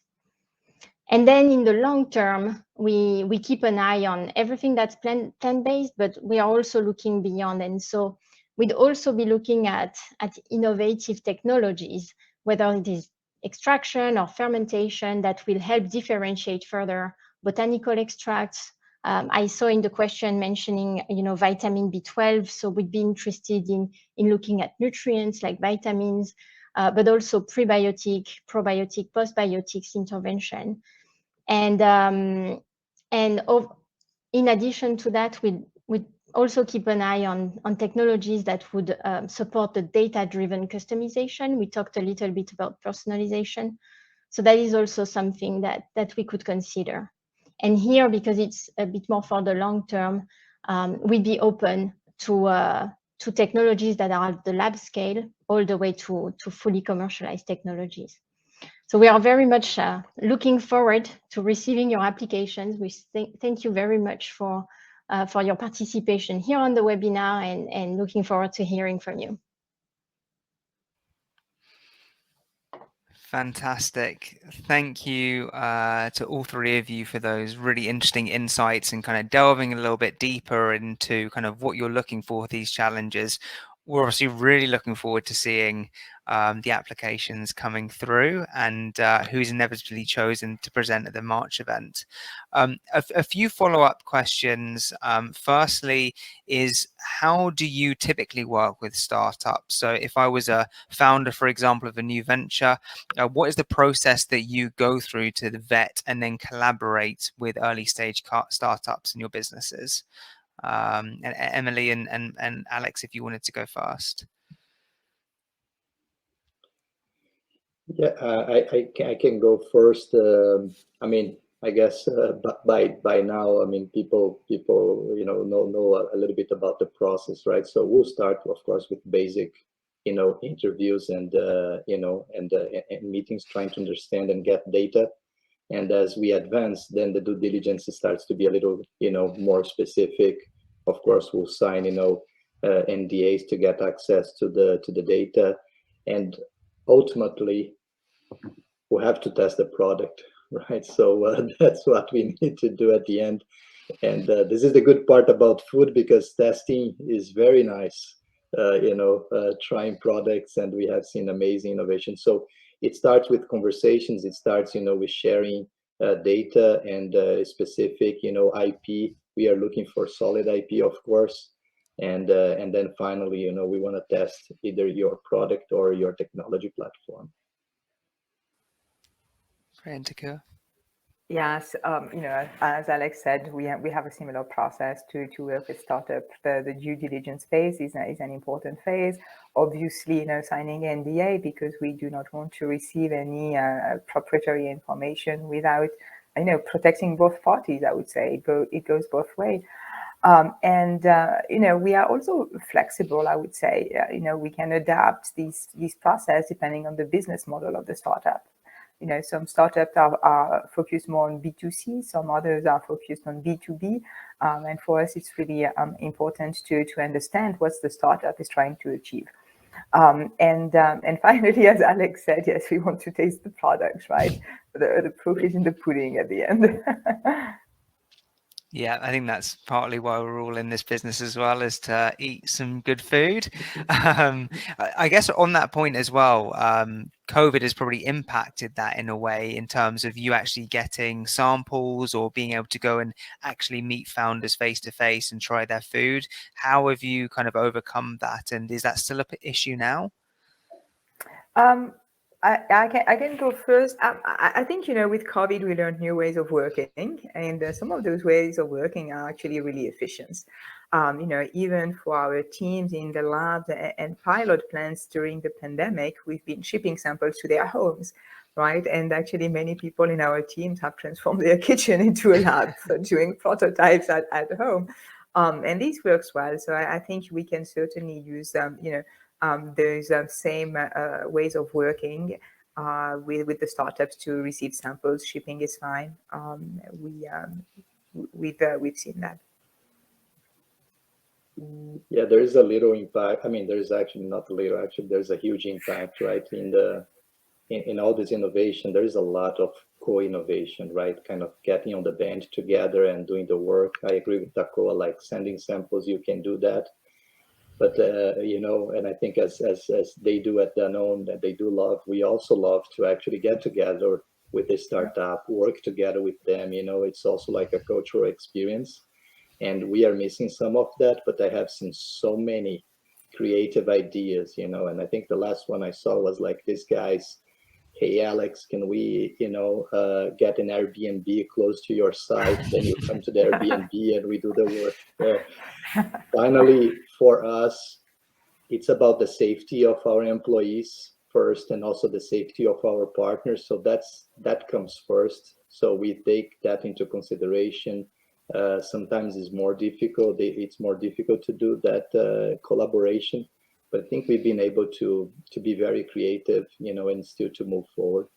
And then in the long term, we keep an eye on everything that's plant-based, but we are also looking beyond. And so we'd also be looking at innovative technologies, whether it is extraction or fermentation, that will help differentiate further botanical extracts. I saw in the question mentioning, vitamin B12. So we'd be interested in looking at nutrients like vitamins, but also prebiotic, probiotic, postbiotics intervention. And in addition to that, we'd also keep an eye on technologies that would support the data-driven customization. We talked a little bit about personalization. So that is also something that we could consider. And here, because it's a bit more for the long term, we'd be open to technologies that are at the lab scale all the way to fully commercialized technologies. So we are very much looking forward to receiving your applications. We thank you very much for your participation here on the webinar, and looking forward to hearing from you. Fantastic. Thank you to all three of you for those really interesting insights and kind of delving a little bit deeper into kind of what you're looking for with these challenges. We're obviously really looking forward to seeing the applications coming through and who's inevitably chosen to present at the March event. A few follow-up questions. Firstly, is how do you typically work with startups? So if I was a founder, for example, of a new venture, what is the process that you go through to vet and then collaborate with early stage startups in your businesses? And Emilie and Alex, if you wanted to go first. Yeah, I can go first. I mean, I guess by now, I mean, people know a little bit about the process, right? So we'll start, of course, with basic, interviews and and meetings, trying to understand and get data. And as we advance, then the due diligence starts to be a little, more specific. Of course, we'll sign, NDAs to get access to the data, and ultimately we'll have to test the product, right? So that's what we need to do at the end. And this is the good part about food, because testing is very nice, trying products, and we have seen amazing innovation. So it starts with conversations. It starts, with sharing data and specific, IP. We are looking for solid IP, of course. And then finally, we want to test either your product or your technology platform. Takoua. Yes, as Alex said, we have a similar process to work with startup. The due diligence phase is an important phase. Obviously, signing NDA, because we do not want to receive any proprietary information without, protecting both parties. I would say it goes both ways. We are also flexible, I would say. We can adapt this process depending on the business model of the startup. Some startups are focused more on B2C, some others are focused on B2B. And for us, it's really important to understand what the startup is trying to achieve. And finally, as Alex said, yes, we want to taste the products, right? The proof is in the pudding at the end. Yeah, I think that's partly why we're all in this business as well, is to eat some good food. I guess on that point as well, COVID has probably impacted that in a way, in terms of you actually getting samples or being able to go and actually meet founders face to face and try their food. How have you kind of overcome that? And is that still an issue now? I can go first. I think, with COVID, we learned new ways of working, and some of those ways of working are actually really efficient. Even for our teams in the labs and pilot plants during the pandemic, we've been shipping samples to their homes, right? And actually, many people in our teams have transformed their kitchen into a lab for doing prototypes at home. And this works well. So I think we can certainly use those same ways of working with the startups to receive samples. Shipping is fine. We've seen that. Yeah, there is a little impact. I mean, there is actually not a little. Actually, there's a huge impact, right? In all this innovation, there is a lot of co-innovation, right? Kind of getting on the bench together and doing the work. I agree with Takoua, like sending samples, you can do that. But and I think as they do at Danone, that they do love. We also love to actually get together with a startup, work together with them. It's also like a cultural experience, and we are missing some of that. But I have seen so many creative ideas, and I think the last one I saw was like this guy's, hey Alex, can we get an Airbnb close to your site? Then you come to the Airbnb and we do the work. Finally, for us, it's about the safety of our employees first, and also the safety of our partners. So that comes first. So we take that into consideration. Sometimes it's more difficult. It's more difficult to do that collaboration. But I think we've been able to be very creative, and still to move forward.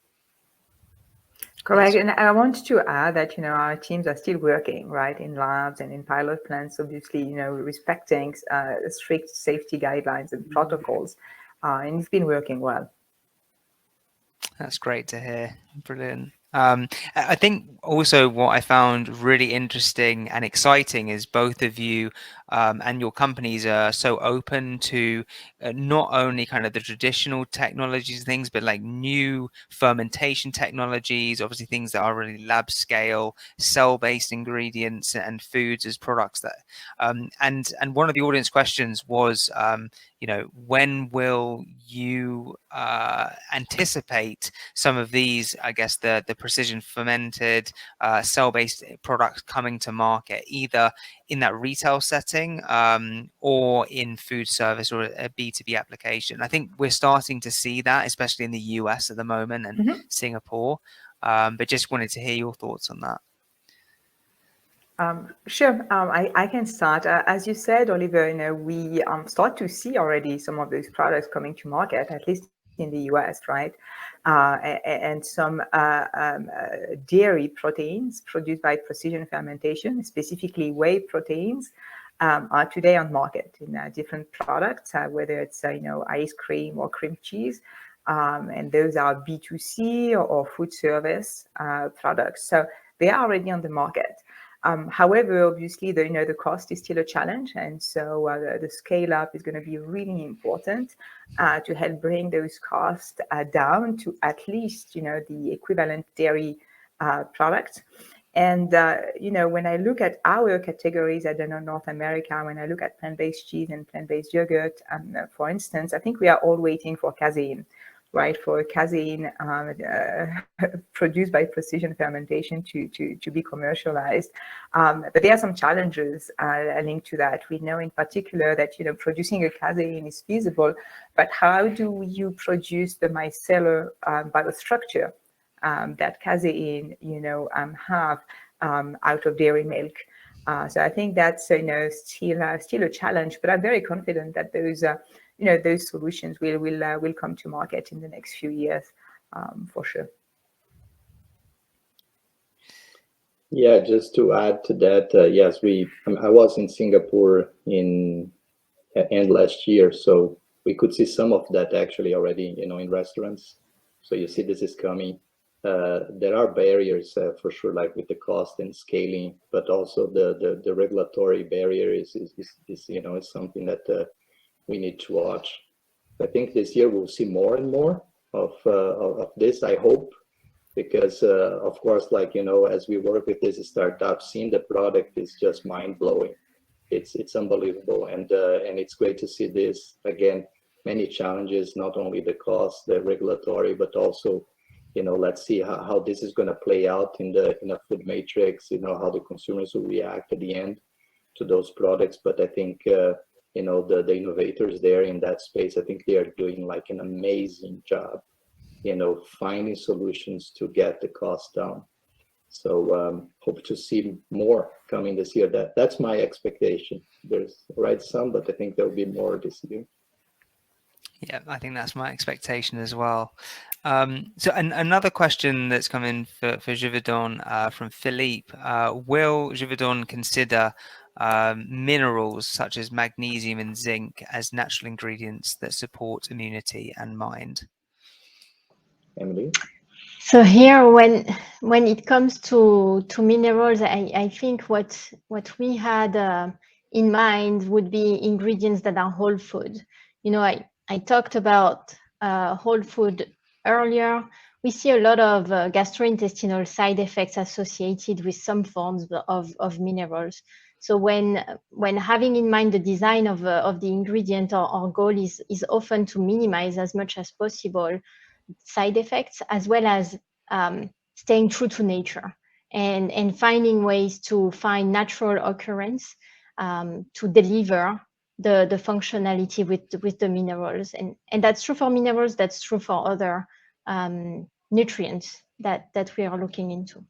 Correct. And I want to add that, our teams are still working, right, in labs and in pilot plants, obviously, respecting strict safety guidelines and protocols. And it's been working well. That's great to hear. Brilliant. I think also what I found really interesting and exciting is both of you and your companies are so open to not only kind of the traditional technologies and things, but like new fermentation technologies, obviously things that are really lab scale, cell-based ingredients and foods as products that. And one of the audience questions was, when will you anticipate some of these, I guess, the precision fermented cell-based products coming to market, either in that retail setting or in food service or a B2B application? I think we're starting to see that, especially in the US at the moment and Singapore. But just wanted to hear your thoughts on that. Sure, I can start. As you said, Oliver, we start to see already some of those products coming to market, at least in the US, right? And some dairy proteins produced by precision fermentation, specifically whey proteins, are today on market in different products, whether it's ice cream or cream cheese. And those are B2C or food service products. So they are already on the market. However, obviously, the cost is still a challenge, and so the scale up is going to be really important to help bring those costs down to at least the equivalent dairy product. And when I look at our categories at Danone North America, when I look at plant-based cheese and plant-based yogurt, for instance, I think we are all waiting for casein. Right, for casein produced by precision fermentation to be commercialized. But there are some challenges linked to that. We know in particular that producing a casein is feasible, but how do you produce the micellar biostructure that casein have out of dairy milk? So I think that's still a challenge, but I'm very confident that those solutions will come to market in the next few years, for sure. Yeah, just to add to that, yes, I was in Singapore in end last year, so we could see some of that actually already, in restaurants. So you see this is coming. There are barriers for sure, like with the cost and scaling, but also the regulatory barrier is something that we need to watch. I think this year we'll see more and more of this, I hope, because of course, as we work with this startup, seeing the product is just mind-blowing. It's unbelievable, and it's great to see this. Again, many challenges, not only the cost, the regulatory, but also let's see how this is going to play out in a food matrix, how the consumers will react at the end to those products. But I think the innovators there in that space, I think they are doing like an amazing job, finding solutions to get the cost down. So hope to see more coming this year. That's my expectation. There's some, but I think there'll be more this year. Yeah, I think that's my expectation as well. So another question that's come in for Givaudan from Philippe. Will Givaudan consider minerals such as magnesium and zinc as natural ingredients that support immunity and mind? Emilie? So here, when it comes to minerals, I think what we had in mind would be ingredients that are whole food. I talked about whole food earlier. We see a lot of gastrointestinal side effects associated with some forms of minerals. So when having in mind the design of the ingredient, our goal is often to minimize as much as possible side effects, as well as staying true to nature and finding ways to find natural occurrence to deliver the functionality with the minerals. And that's true for minerals, that's true for other nutrients that we are looking into.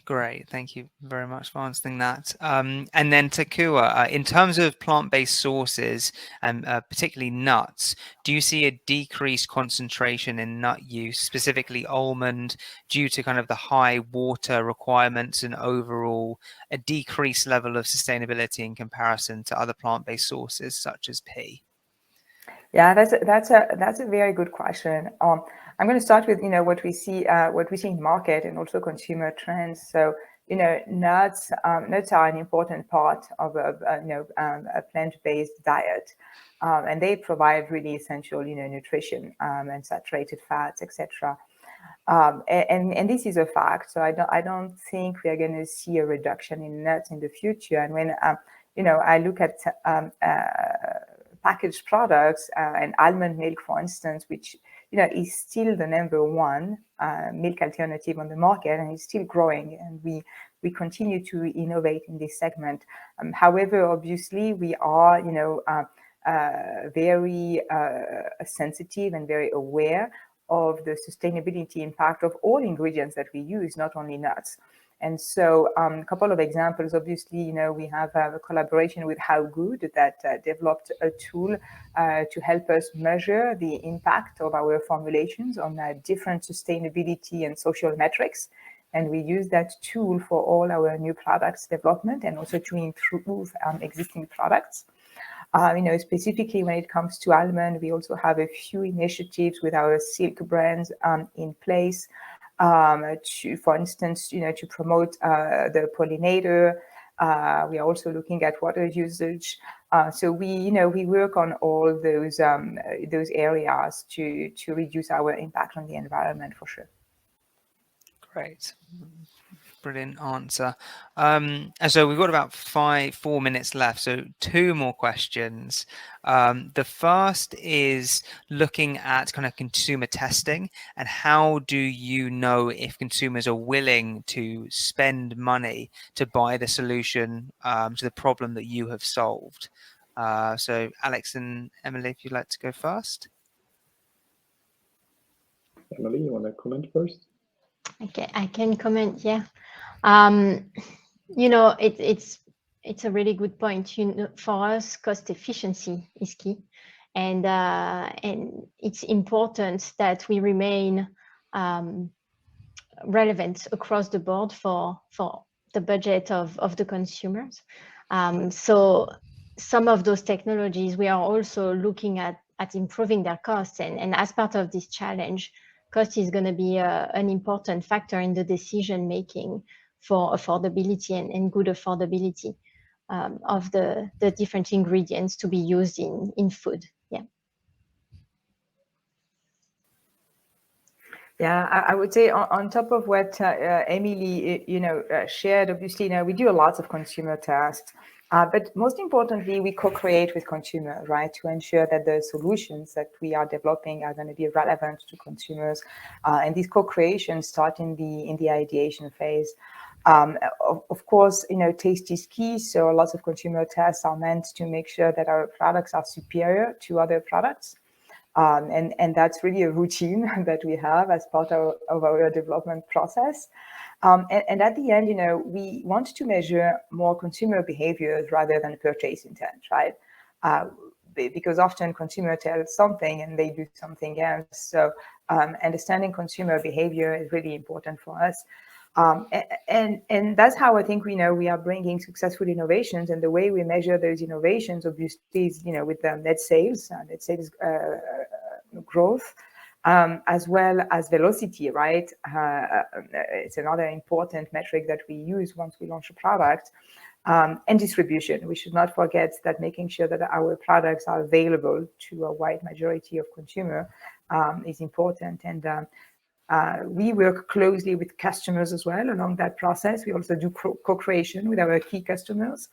Great, thank you very much for answering that. And then Takoua, in terms of plant-based sources and particularly nuts, do you see a decreased concentration in nut use, specifically almond, due to kind of the high water requirements and overall a decreased level of sustainability in comparison to other plant-based sources such as pea? Yeah, that's a very good question. I'm going to start with what we see in market and also consumer trends. So nuts are an important part of a plant-based diet, and they provide really essential nutrition and saturated fats, etc. And this is a fact. So I don't think we are going to see a reduction in nuts in the future. And when I look at packaged products and almond milk, for instance, which is still the number one milk alternative on the market, and is still growing, and we continue to innovate in this segment. However, obviously, we are very sensitive and very aware of the sustainability impact of all ingredients that we use, not only nuts. And so a couple of examples, obviously, we have a collaboration with How Good that developed a tool to help us measure the impact of our formulations on different sustainability and social metrics. And we use that tool for all our new products development and also to improve existing products. Specifically when it comes to almond, we also have a few initiatives with our Silk brands in place. For instance, to promote the pollinator. We are also looking at water usage. So we work on all those areas to reduce our impact on the environment for sure. Great. Brilliant answer. And so we've got about 4 minutes left. So 2 more questions. The first is looking at kind of consumer testing, and how do you know if consumers are willing to spend money to buy the solution to the problem that you have solved? So Alex and Emilie, if you'd like to go first. Emilie, you want to comment first? Okay, I can comment. Yeah. It's a really good point. For us, cost efficiency is key, and it's important that we remain relevant across the board for the budget of the consumers. So some of those technologies, we are also looking at improving their costs, and as part of this challenge, cost is going to be an important factor in the decision making for affordability and good affordability of the different ingredients to be used in food. Yeah. Yeah, I would say on top of what Emilie, shared. Obviously, we do a lot of consumer tests, but most importantly, we co-create with consumers, right, to ensure that the solutions that we are developing are going to be relevant to consumers. And these co-creations start in the ideation phase. Of course, taste is key. So lots of consumer tests are meant to make sure that our products are superior to other products. And that's really a routine that we have as part of our development process. And at the end, we want to measure more consumer behaviors rather than purchase intent, right? Because often consumers tell something and they do something else. So understanding consumer behavior is really important for us. And that's how I think we are bringing successful innovations, and the way we measure those innovations obviously is with the net sales growth, as well as velocity, right? It's another important metric that we use once we launch a product, and distribution. We should not forget that making sure that our products are available to a wide majority of consumers is important. And we work closely with customers as well along that process. We also do co-creation with our key customers,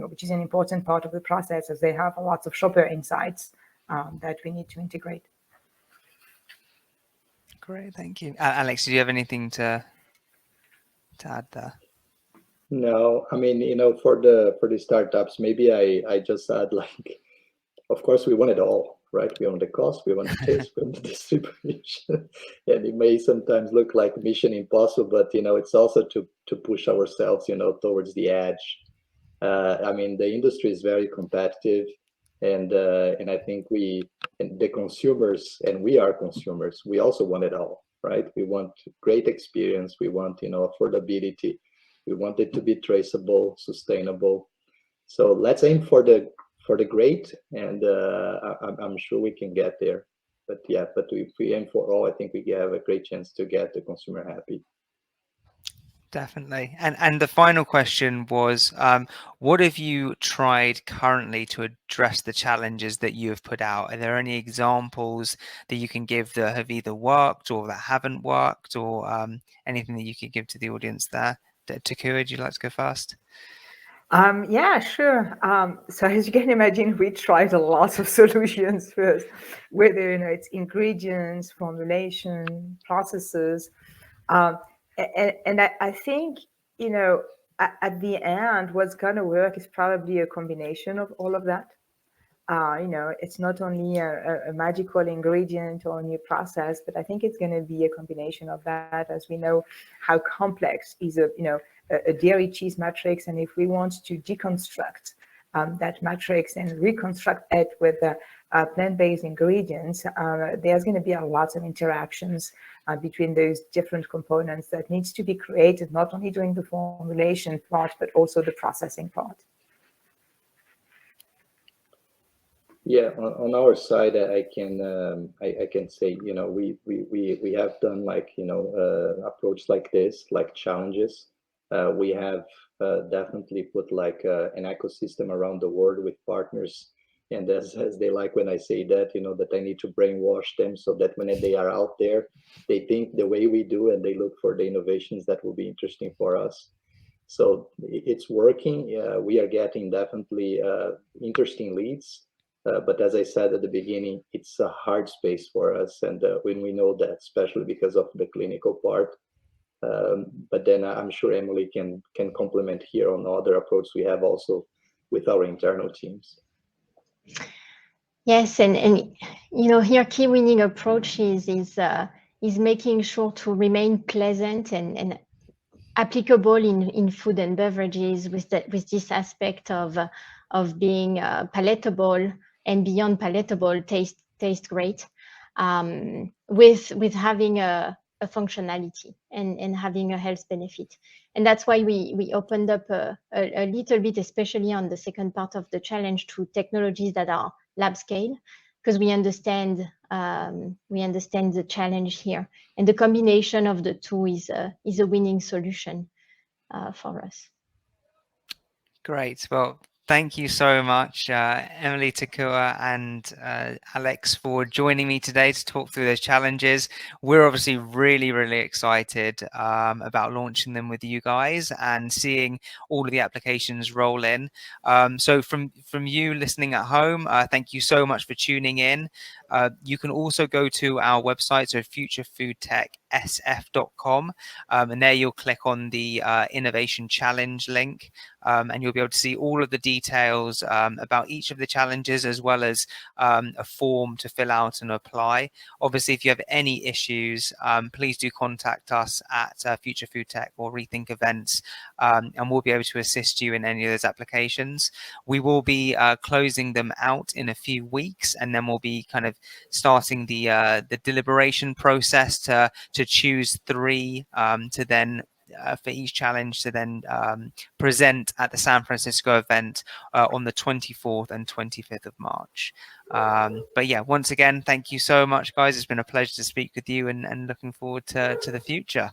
which is an important part of the process, as they have lots of shopper insights that we need to integrate. Great, thank you. Alex, do you have anything to add there? No, I mean, for the startups, maybe I just add, like, of course we want it all, right? We want the cost, we want the taste, we want the distribution, and it may sometimes look like mission impossible, but it's also to push ourselves, towards the edge. I mean, the industry is very competitive, and I think the consumers, and we are consumers, we also want it all, right? We want great experience, we want affordability, we want it to be traceable, sustainable. So let's aim for the for the great, and I'm sure we can get there. But yeah, but if we aim for all, I think we have a great chance to get the consumer happy. Definitely. And the final question was, what have you tried currently to address the challenges that you have put out? Are there any examples that you can give that have either worked or that haven't worked, or anything that you could give to the audience there? Takoua, would you like to go first? Yeah, sure. So as you can imagine, we tried a lot of solutions first, whether it's ingredients, formulation, processes, and I think at the end, what's gonna work is probably a combination of all of that. It's not only a magical ingredient or a new process, but I think it's going to be a combination of that, as we know how complex is a dairy cheese matrix. And if we want to deconstruct that matrix and reconstruct it with plant-based ingredients, there's going to be a lot of interactions between those different components that needs to be created, not only during the formulation part, but also the processing part. Yeah, on our side, I can say, we have done approach like this, like challenges. We have definitely put like an ecosystem around the world with partners, and as they like when I say that, that I need to brainwash them so that when they are out there, they think the way we do and they look for the innovations that will be interesting for us. So it's working. We are getting definitely interesting leads. But as I said at the beginning, it's a hard space for us. And when we know that, especially because of the clinical part. But then I'm sure Emilie can complement here on other approach we have also with our internal teams. Yes, and here key winning approach is making sure to remain pleasant and applicable in food and beverages with this aspect of being palatable and beyond palatable, taste great, with having a functionality and having a health benefit. And that's why we opened up a little bit, especially on the second part of the challenge, to technologies that are lab scale, because we understand the challenge here, and the combination of the two is a winning solution for us. Great. Well, thank you so much, Emilie, Takoua, and Alex, for joining me today to talk through those challenges. We're obviously really, really excited about launching them with you guys and seeing all of the applications roll in. So from you listening at home, thank you so much for tuning in. You can also go to our website, so futurefoodtechsf.com, and there you'll click on the Innovation Challenge link, and you'll be able to see all of the details about each of the challenges, as well as a form to fill out and apply. Obviously, if you have any issues, please do contact us at Future Food Tech or Rethink Events, and we'll be able to assist you in any of those applications. We will be closing them out in a few weeks, and then we'll be kind of starting the deliberation process to choose 3 to then for each challenge to then present at the San Francisco event on the 24th and 25th of March. But yeah, once again, thank you so much, guys. It's been a pleasure to speak with you, and looking forward to the future.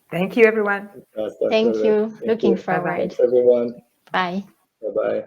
Thank you, everyone. Thank you. Looking forward. Thanks, everyone. Bye. Bye-bye.